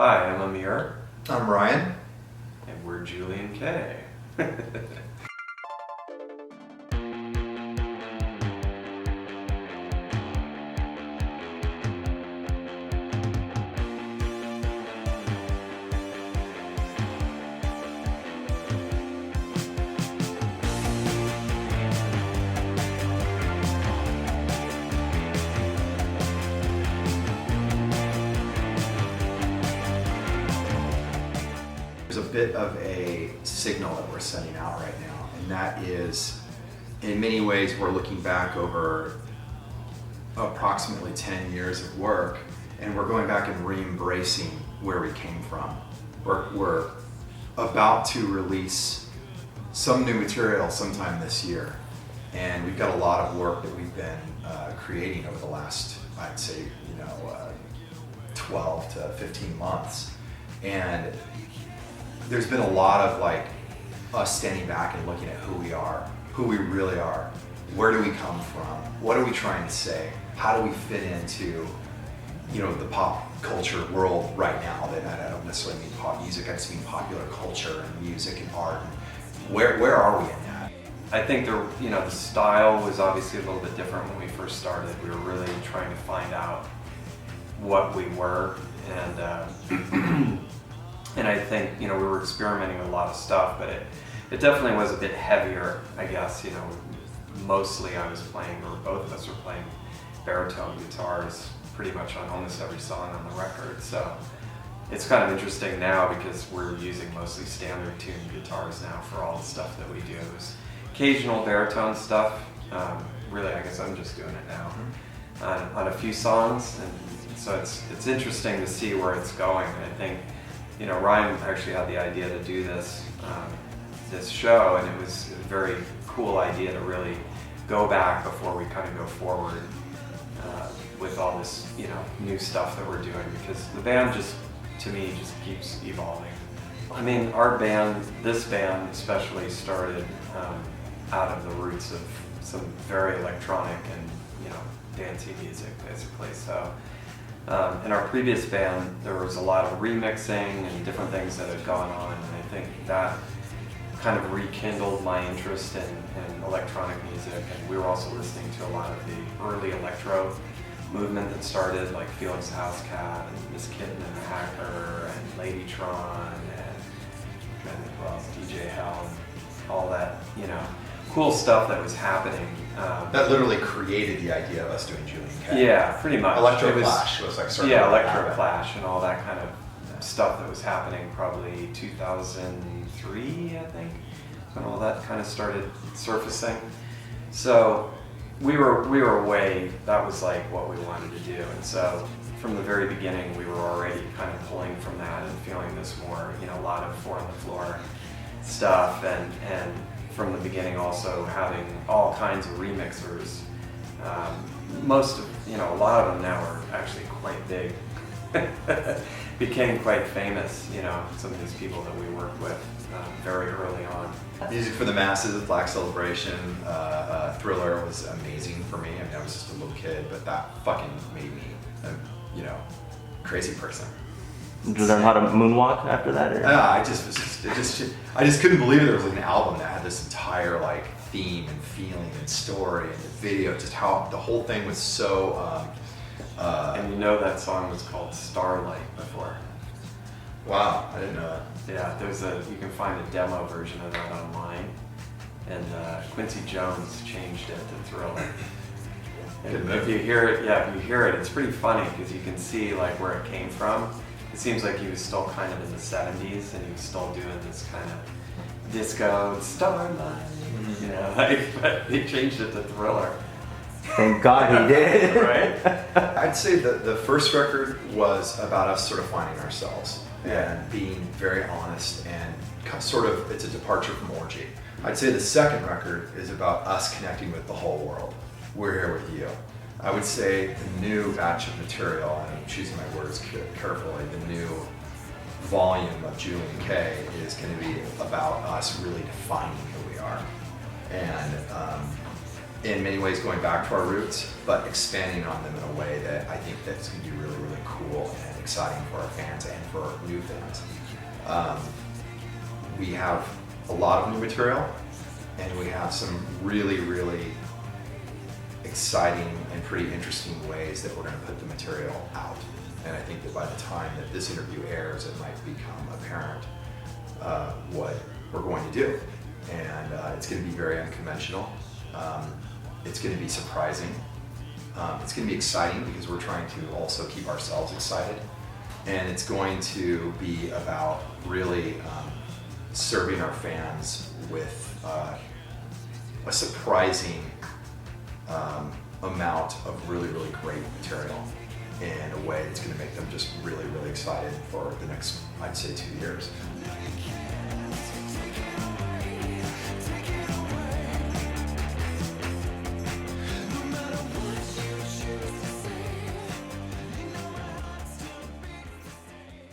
Hi, I'm Amir. I'm Ryan. And we're Julien-K. There's a bit of a signal that we're sending out right now, and that is, in many ways, we're looking back over approximately 10 years of work, and we're going back and re-embracing where we came from. We're about to release some new material sometime this year, and we've got a lot of work that we've been creating over the last, I'd say, 12 to 15 months. And there's been a lot of us standing back and looking at who we are, who we really are, where do we come from, what are we trying to say, how do we fit into the pop culture world right now. That I don't necessarily mean pop music, I just mean popular culture and music and art. And where are we in that? I think the style was obviously a little bit different when we first started. We were really trying to find out what we were, and and I think we were experimenting with a lot of stuff, but it definitely was a bit heavier, I guess. Mostly I was playing, or both of us were playing baritone guitars pretty much on almost every song on the record. So it's kind of interesting now because we're using mostly standard tuned guitars now for all the stuff that we do. There's occasional baritone stuff. Really, I guess I'm just doing it now on a few songs, and so it's interesting to see where it's going. And I think Ryan actually had the idea to do this show, and it was a very cool idea to really go back before we kind of go forward with all this new stuff that we're doing, because the band to me just keeps evolving. I mean, our band, this band especially, started out of the roots of some very electronic and dancey music, basically. So in our previous band, there was a lot of remixing and different things that had gone on, and I think that kind of rekindled my interest in electronic music. And we were also listening to a lot of the early electro movement that started, like Felix Housecat and Miss Kitten and the Hacker and Ladytron and well, DJ Hell and all that cool stuff that was happening. That literally created the idea of us doing Julien-K. Yeah, pretty much. Electro-Clash was like sort of Electro-Clash and all that kind of stuff that was happening probably 2003, I think, when all that kind of started surfacing. So we were away, that was like what we wanted to do. And so from the very beginning, we were already kind of pulling from that and feeling this more, a lot of four on the floor stuff, and from the beginning also having all kinds of remixers. A lot of them now are actually quite big. Became quite famous, some of these people that we worked with very early on. Music for the Masses, Black Celebration, Thriller was amazing for me. I mean, I was just a little kid, but that fucking made me a crazy person. Did you learn how to moonwalk after that? Or? I just couldn't believe there was an album that had this entire theme and feeling and story and the video, just how the whole thing was so. And that song was called Starlight before. Wow, I didn't know that. Yeah, you can find a demo version of that online, and Quincy Jones changed it to Thriller. And if you hear it, it's pretty funny because you can see where it came from. It seems like he was still kind of in the 70s, and he was still doing this kind of disco Starlight, but he changed it to Thriller. Thank God he did. Right? I'd say that the first record was about us sort of finding ourselves and being very honest, and it's a departure from orgy. I'd say the second record is about us connecting with the whole world. We're here with you. I would say the new batch of material, and I'm choosing my words carefully, the new volume of Julien-K is going to be about us really defining who we are. And in many ways going back to our roots, but expanding on them in a way that I think that's going to be really, really cool and exciting for our fans and for new fans. We have a lot of new material, and we have some really, really exciting and pretty interesting ways that we're going to put the material out. And I think that by the time that this interview airs, it might become apparent what we're going to do. And it's going to be very unconventional. It's going to be surprising. It's going to be exciting because we're trying to also keep ourselves excited. And it's going to be about really serving our fans with a surprising amount of really, really great material in a way that's going to make them just really, really excited for the next, I'd say, 2 years.